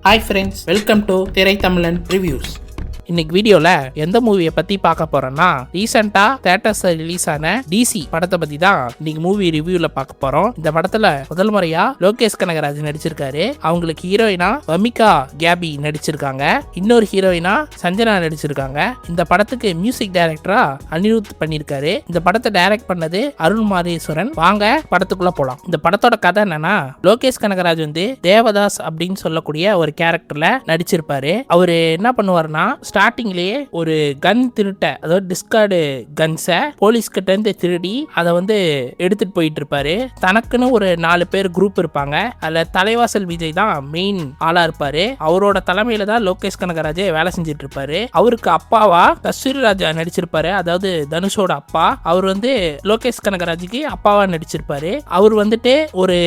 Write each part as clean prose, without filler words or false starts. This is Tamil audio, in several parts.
ஹாய் ஃப்ரெண்ட்ஸ், வெல்கம் டு திரை தமிழன் ரிவ்யூஸ். இன்னைக்கு வீடியோவில் எந்த மூவியை பற்றி பார்க்க போகிறோன்னா, ரீசெண்டாக தேட்டர்ஸில் ரிலீஸ் ஆன டிசி படத்தை பற்றி தான் இன்னைக்கு மூவி ரிவ்யூவில் பார்க்க போகிறோம். இந்த படத்தில் முதல் முறையாக லோகேஷ் கனகராஜ் நடிச்சிருக்காரு. அவங்களுக்கு ஹீரோயினா வமிகா கேபி நடிச்சிருக்காங்க. இன்னொரு ஹீரோயினா சஞ்சனா நடிச்சிருக்காங்க. இந்த படத்துக்கு மியூசிக் டைரக்டரா அனிருத் பண்ணியிருக்காரு. இந்த படத்தை டைரக்ட் பண்ணது அருண் மாரீஸ்வரன். வாங்க படத்துக்குள்ள போகலாம். இந்த படத்தோட கதை என்னன்னா, லோகேஷ் கனகராஜ் தேவதாஸ் அப்படின்னு சொல்லக்கூடிய ஒரு கேரக்டர்ல நடிச்சிருப்பாரு. அவரு என்ன பண்ணுவாருன்னா, ஸ்டார்டிங்லேயே ஒரு கன் திருட்ட, அதாவது டிஸ்கார்டு கன்ஸை போலீஸ் கிட்ட இருந்து திருடி அதை எடுத்துட்டு போயிட்டு இருப்பாரு. தனக்குன்னு ஒரு 4 பேர் குரூப் இருப்பாங்க. அதுல தலைவாசல் விஜய் தான் மெயின் ஆளா இருப்பாரு. அவரோட தலைமையில தான் லோகேஷ் கனகராஜ் வேலை செஞ்சுட்டு இருப்பாரு. அவருக்கு அப்பாவா கஸ்தூரி ராஜா நடிச்சிருப்பாரு, அதாவது தனுஷோட அப்பா. அவர் லோகேஷ் கனகராஜுக்கு அப்பாவா நடிச்சிருப்பாரு. அவர் ஒரு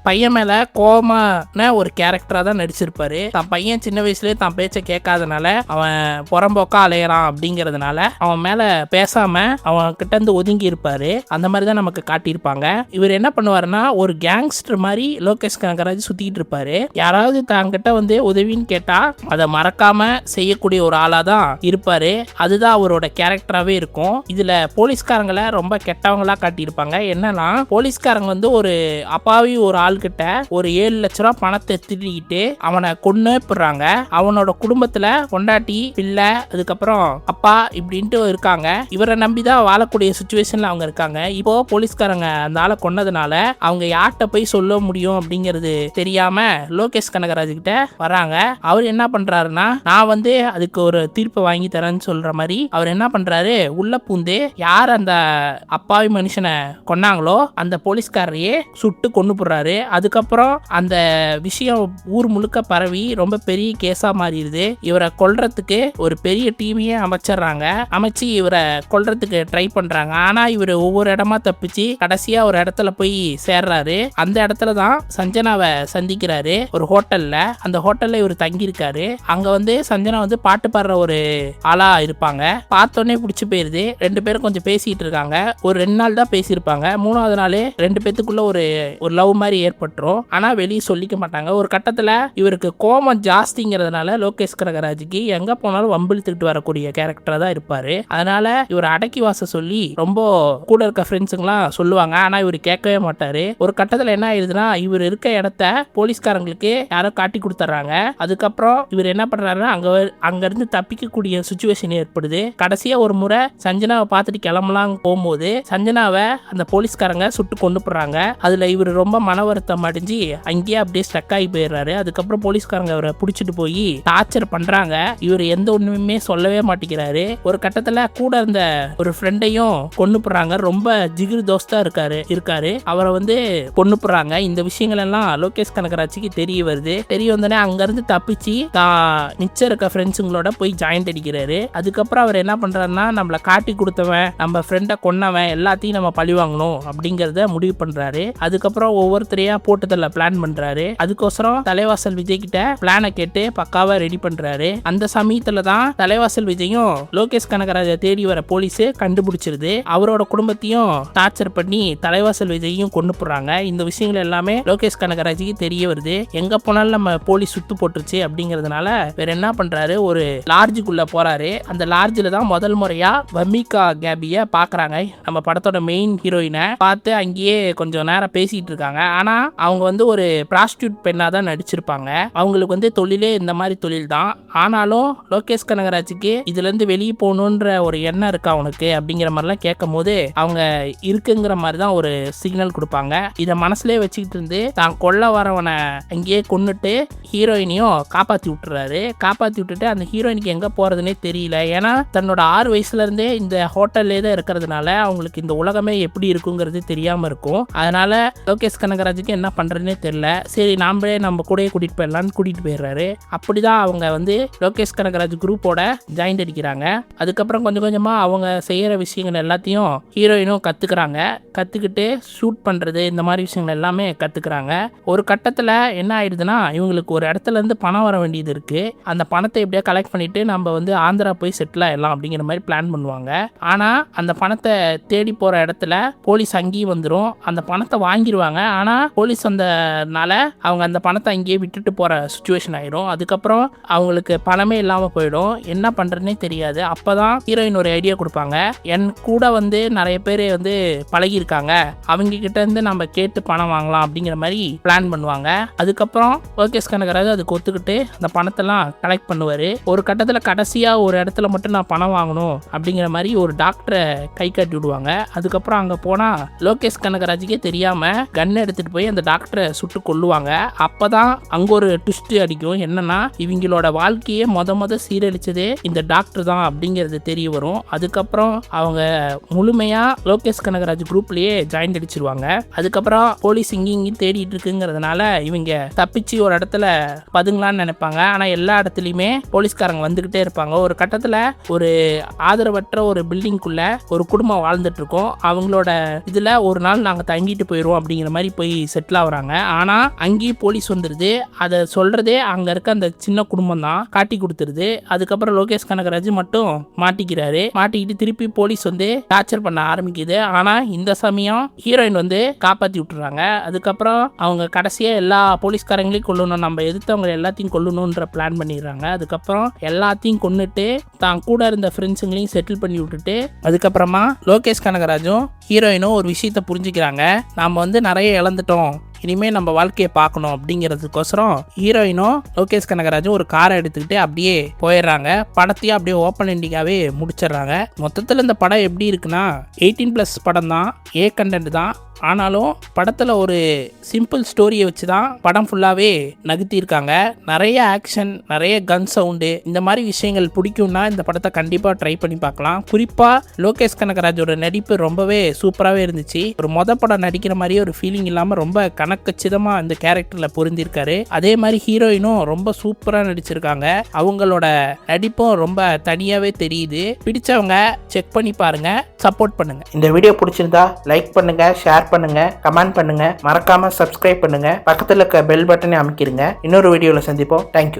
பையன் மேல கோபமான ஒரு கேரக்டரா தான் நடிச்சிருப்பாரு. தான் பையன் சின்ன வயசுலயே தான் பேச்சை கேட்காதனால அவன் புறம்போக்கா அலையறான் அப்படிங்கிறதுனால அவன் மேல பேசாம அவன் கிட்ட இருந்து ஒதுங்கி இருப்பாரு. அந்த மாதிரி தான் நமக்கு காட்டியிருப்பாங்க. இவர் என்ன பண்ணுவாருன்னா, ஒரு கேங்ஸ்டர் மாதிரி லோகேஷ் கனகராஜ் சுத்திட்டு இருப்பாரு. யாராவது தாங்கிட்ட உதவின்னு கேட்டா அதை மறக்காம செய்யக்கூடிய ஒரு ஆளா தான் இருப்பாரு. அதுதான் அவரோட கேரக்டராகவே இருக்கும். இதுல போலீஸ்காரங்களை ரொம்ப கெட்டவங்களா காட்டியிருப்பாங்க. என்னன்னா, போலீஸ்காரங்க ஒரு அப்பாவி ஒரு ஆள் கிட்ட ஒரு 7 லட்ச ரூபா பணத்தை திருடிக்கிட்டு அவனை கொன்னு போடுறாங்க. அவனோட குடும்பத்துல கொண்டாட்டி பிள்ளை, அதுக்கப்புறம் அப்பா இப்படின்ட்டு இருக்காங்க. இவரை நம்பிதான் வாழக்கூடிய சிச்சுவேஷன்ல அவங்க இருக்காங்க. இப்போ போலீஸ்காரங்க அந்த ஆளை கொன்னதுனால அவங்க யார்கிட்ட போய் சொல்ல முடியும் அப்படிங்கிறது தெரியாம லோகேஷ் கனகராஜ் கிட்ட வராங்க. அவர் என்ன பண்றாருன்னா, நான் அதுக்கு ஒரு தீர்ப்பு வாங்கி தரேன்னு சொல்ற மாதிரி அவர் என்ன பண்றாரு, உள்ள பூந்து யார் அந்த அப்பாவி மனுஷனை கொன்னாங்களோ அந்த போலீஸ்காரையே சுட்டு கொண்டு போடுறாரு. அதுக்கப்புறம் அந்த விஷயம் ஊர் முழுக்க பரவி ரொம்ப பெரிய கேஸா மாறிடுது. இவரை கொல்றதுக்கு ஒரு பெரிய டீமையே அமைச்சு இவரை கொல்றதுக்கு ட்ரை பண்றாங்க. ஆனா இவர் ஒவ்வொரு இடமா தப்பிச்சு கடைசியா ஒரு இடத்துல போய் சேர்றாரு. அந்த இடத்துல தான் சஞ்சனாவை சந்திக்கிறாரு, ஒரு ஹோட்டல்ல. அந்த ஹோட்டல்ல இவர் தங்கி இருக்காரு. அங்க சஞ்சனா பாட்டு பாடுற ஒரு ஆளா இருப்பாங்க. பார்த்தோன்னே பிடிச்சி போயிருது. 2 பேரும் கொஞ்சம் பேசிட்டு இருக்காங்க. ஒரு 2 நாள் தான் பேசியிருப்பாங்க. 3வது நாள் 2 பேத்துக்குள்ள ஒரு லவ் மாதிரி ஏற்பட்டுரும். ஆனா வெளியே சொல்லிக்க மாட்டாங்க. ஒரு கட்டத்துல இவருக்கு கோபம் ஜாஸ்திங்கிறதுனால லோகேஷ் கனகராஜுக்கு எங்க போனாலும் வம்பிழுத்துட்டு வரக்கூடிய கேரக்டரா தான் இருப்பாரு. அதனால இவர் அடக்கி வாச சொல்லி ரொம்ப கூட இருக்க ஃப்ரெண்ட்ஸுங்களாம் சொல்லுவாங்க. ஆனா இவர் கேட்கவே மாட்டாரு. ஒரு கட்டத்துல என்ன ஆயிடுதுன்னா, இவர் இருக்க இடத்த போலீஸ்காரங்களுக்கு யாரோ காட்டி கொடுத்துறாங்க. அதுக்கப்புறம் இவர் என்ன பண்றாருன்னா, அங்க இருந்து தப்பிக்கக்கூடிய சுச்சுவேஷன் ஏற்படுது. கடைசியா ஒரு முறை சஞ்சனாவை பார்த்துட்டு கிளம்பலாம் போகும்போது சஞ்சனாவை அந்த போலீஸ்காரங்க சுட்டு கொண்டு போடுறாங்க. அதுல இவர் ரொம்ப மன வருத்தம் அடைஞ்சு அங்கேயே அப்படியே ஸ்டக் ஆகி போயிடுறாரு. அதுக்கப்புறம் போலீஸ்காரங்க அவரை பிடிச்சிட்டு போய் டார்ச்சர் பண்றாங்க. இவர் எந்த ஒண்ணுமே சொல்லவே மாட்டேங்கிறாரு. ஒரு கட்டத்துல கூட இருந்த ஒரு ஃப்ரெண்டையும் கொண்டு போடுறாங்க. ரொம்ப ஜிகிர் தோஸ்தா இருக்காரு. அவரை கொண்டு போடுறாங்க. இந்த விஷயங்கள் எல்லாம் லோகேஷ் கனகராஜுக்கு தெரிய வருது. தெரிய வந்தோடனே அங்க இருந்து தப்பிச்சு மிச்சம் இருக்க ஃப்ரெண்ட்ஸுங்களோட போய் ஜாயிண்ட் அடிக்கிறாரு. அதுக்கப்புறம் அவர் என்ன பண்றாருன்னா, நம்மளை காட்டி கொடுத்தவன், நம்ம ஃப்ரெண்டை கொன்னவன் எல்லாத்தையும் நம்ம பழி வாங்கணும் அப்படிங்கறத முடிவு பண்றாரு. அதுக்கப்புறம் ஒவ்வொருத்தரையா போட்டுதல்ல பிளான் பண்றாரு. அதுக்கோசரம் தலைவாசல் விஜய் கிட்ட பிளானை கேட்டு பக்காவா ரெடி பண்றாரு. அந்த சமயத்துல தான் தலைவாசல் விஜயும் லோகேஷ் கனகராஜை தேடி வர போலீஸ் கண்டுபிடிச்சிருது. அவரோட குடும்பத்தையும் டார்ச்சர் பண்ணி தலைவாசல் விஜயும் கொண்டு போடுறாங்க. இந்த விஷயங்கள் எல்லாமே லோகேஷ் கனகராஜுக்கு தெரிய வருது. எங்க போனாலும் நம்ம போலீஸ் சுத்து போட்டுருச்சு அப்படிங்கறதுனால வேற என்ன பண்றாரு, ஒரு லார்ஜுக்குள்ள போறாரு. அந்த லார்ஜில தான் முதல் முறையா வமிகா கேபிய பாக்குறாங்க. நம்ம படத்தோட மெயின் ஹீரோயினை பார்த்து அங்கேயே கொஞ்சம் நேரம் பேசிட்டு இருக்காங்க. ஆனா அவங்க ஒரு ப்ராஸ்டியூட் பெண்ணா தான் நடிச்சிருப்பாங்க. அவங்களுக்கு தொழிலே இந்த மாதிரி தொழில் தான். ஆனாலும் லோகேஷ் கனகராஜுக்கு இதுல இருந்து வெளியே போகணுன்ற ஒரு எண்ணம் இருக்கா அவனுக்கு அப்படிங்கிற மாதிரிலாம் கேட்கும் போது அவங்க இருக்குங்கிற மாதிரி தான் ஒரு சிக்னல் கொடுப்பாங்க. இதை மனசுலயே வச்சுக்கிட்டு இருந்து தான் கொல்ல வரவனை அங்கேயே கொன்னுட்டு ஹீரோயினையும் காப்பாத்தி விட்டுட்டு அந்த ஹீரோயினுக்கு எங்க போறதுன்னே தெரியல. ஏன்னா தன்னோட 6 வயசுல இருந்தே இந்த ஹோட்டல்லே தான் இருக்கிறதுனால அவங்களுக்கு இந்த உலகமே எப்படி இருக்குங்கிறது தெரியாம இருக்கும். அதனால லோகேஷ் கனகராஜுக்கு என்ன பண்றதுன்னே தெரியல. சரி, நம்ம கூடயே கூட்டிட்டு போயிடலான்னு கூட்டிட்டு போயிடுறாரு. அப்படிதான் அவங்க லோகேஷ் கனகராஜ் குரூப்போட ஜாயின் அடிக்கிறாங்க. அதுக்கப்புறம் கொஞ்சம் கொஞ்சமாக அவங்க செய்கிற விஷயங்கள் எல்லாத்தையும் ஹீரோயினும் கற்றுக்குறாங்க. கற்றுக்கிட்டு ஷூட் பண்ணுறது இந்த மாதிரி விஷயங்கள் எல்லாமே கற்றுக்குறாங்க. ஒரு கட்டத்தில் என்ன ஆயிடுதுன்னா, இவங்களுக்கு ஒரு இடத்துலேருந்து பணம் வர வேண்டியது இருக்குது. அந்த பணத்தை எப்படியா கலெக்ட் பண்ணிவிட்டு நம்ம வந்து ஆந்திரா போய் செட்டில் ஆகிடலாம் அப்படிங்கிற மாதிரி பிளான் பண்ணுவாங்க. ஆனால் அந்த பணத்தை தேடி போகிற இடத்துல போலீஸ் அங்கேயும் வந்துடும். அந்த பணத்தை வாங்கிடுவாங்க. ஆனால் போலீஸ் வந்தனால அவங்க அந்த பணத்தை அங்கேயே விட்டுட்டு போகிற சுச்சுவேஷன் ஆயிடும். அதுக்கப்புறம் அவங்களுக்கு பணமே இல்லாமல் போயிடும். என்ன பண்ணுறதுனே தெரியாது. அப்போ தான் ஹீரோயின் ஒரு ஐடியா கொடுப்பாங்க. என் கூட வந்து நிறைய பேர் வந்து பழகியிருக்காங்க, அவங்க கிட்ட இருந்து நம்ம கேட்டு பணம் வாங்கலாம் அப்படிங்கிற மாதிரி பிளான் பண்ணுவாங்க. அதுக்கப்புறம் லோகேஷ் கனகராஜ் அதுக்கு ஒத்துக்கிட்டு அந்த பணத்தெல்லாம் கலெக்ட் பண்ணுவார். ஒரு கட்டத்தில் கடைசியாக ஒரு இடத்துல மட்டும் நான் பணம் வாங்கணும் அப்படிங்கிற மாதிரி ஒரு டாக்டரை கை காட்டி விடுவாங்க. அதுக்கப்புறம் அங்கே போனால் லோகேஷ் கனகராஜுக்கே தெரியாமல் கன் எடுத்துகிட்டு போய் அந்த டாக்டரை சுட்டு கொல்லுவாங்க. அப்போ தான் அங்கே ஒரு ட்விஸ்ட் அடிக்கும். என்னன்னா, இவங்களோட வாழ்க்கையே மொத சீரழிச்சதே இந்த டாக்டர் தான் அப்படிங்கிறது தெரிய வரும். அதுக்கப்புறம் அவங்க முழுமையாக லோகேஷ் கனகராஜ் குரூப்லேயே ஜாயின் அடிச்சிருவாங்க. அதுக்கப்புறம் போலீஸ் இங்கேயும் தேடிட்டு இருக்குங்கிறதுனால இவங்க தப்பிச்சு ஒரு இடத்துல பதுங்கலான்னு நினைப்பாங்க. ஆனால் எல்லா இடத்துலையுமே போலீஸ்காரங்க வந்துக்கிட்டே இருப்பாங்க. ஒரு கட்டத்தில் ஒரு ஆதரவற்ற ஒரு பில்டிங்குள்ள ஒரு குடும்பம் வாழ்ந்துட்டு இருக்கோம். அவங்களோட இதில் ஒரு நாள் நாங்கள் தங்கிட்டு போயிடுவோம் அப்படிங்கிற மாதிரி போய் செட்டில் ஆகுறாங்க. ஆனால் அங்கேயும் போலீஸ் வந்துடுது. அதை சொல்கிறதே அங்கே இருக்க அந்த சின்ன குடும்பம் தான் காட்டி கொடுத்துருது. அதுக்கப்புறம் லோகேஷ் கனகராஜ் மட்டும் மாட்டிக்கிறாரு. மாட்டிக்கிட்டு திருப்பி போலீஸ் வந்து டார்ச்சர் பண்ண ஆரம்பிக்குது. ஆனால் இந்த சமயம் ஹீரோயின் வந்து காப்பாற்றி விட்டுறாங்க. அதுக்கப்புறம் அவங்க கடைசியாக எல்லா போலீஸ்காரங்களையும் கொல்லணும், நம்ம எதிர்த்தவங்க எல்லாத்தையும் கொல்லணுன்ற பிளான் பண்ணிடுறாங்க. அதுக்கப்புறம் எல்லாத்தையும் கொன்னுட்டு தான் கூட இருந்த ஃப்ரெண்ட்ஸுங்களையும் செட்டில் பண்ணி விட்டுட்டு அதுக்கப்புறமா லோகேஷ் கனகராஜும் ஹீரோயினும் ஒரு விஷயத்தை புரிஞ்சுக்கிறாங்க. நாம் வந்து நிறைய இழந்துட்டோம், இனிமேல் நம்ம வாழ்க்கையை பார்க்கணும் அப்படிங்கிறதுக்கோசரம் ஹீரோயினும் லோகேஷ் கனகராஜும் ஒரு காரை எடுத்துக்கிட்டு அப்படியே போயிடுறாங்க. படத்தையும் அப்படியே ஓப்பன் எண்டிங்காகவே முடிச்சிடுறாங்க. மொத்தத்தில் இந்த படம் எப்படி இருக்குன்னா, 18+ படம் தான், ஏ கண்டென்ட் தான். ஆனாலும் படத்தில் ஒரு சிம்பிள் ஸ்டோரியை வச்சு தான் படம் ஃபுல்லாகவே நகர்த்தியிருக்காங்க. நிறைய ஆக்ஷன், நிறைய கன் சவுண்டு, இந்த மாதிரி விஷயங்கள் பிடிக்கும்னா இந்த படத்தை கண்டிப்பாக ட்ரை பண்ணி பார்க்கலாம். குறிப்பாக லோகேஷ் கனகராஜோட நடிப்பு ரொம்பவே சூப்பராகவே இருந்துச்சு. ஒரு படம் நடிக்கிற மாதிரியே ஒரு ஃபீலிங் இல்லாமல் ரொம்ப கணக்கச்சிதமாக இந்த கேரக்டரில் பொருந்திருக்காரு. அதே மாதிரி ஹீரோயினும் ரொம்ப சூப்பராக நடிச்சிருக்காங்க. அவங்களோட நடிப்பும் ரொம்ப தனியாகவே தெரியுது. பிடிச்சவங்க செக் பண்ணி பாருங்க, சப்போர்ட் பண்ணுங்க. இந்த வீடியோ பிடிச்சிருந்தா லைக் பண்ணுங்க, ஷேர் பண்ணுங்க, கமெண்ட் பண்ணுங்க, மறக்காம சப்ஸ்கிரைப் பண்ணுங்க, பக்கத்துல இருக்க பெல் பட்டனை அமைக்கிருங்க. இன்னொரு வீடியோல சந்திப்போம். தேங்க்யூ.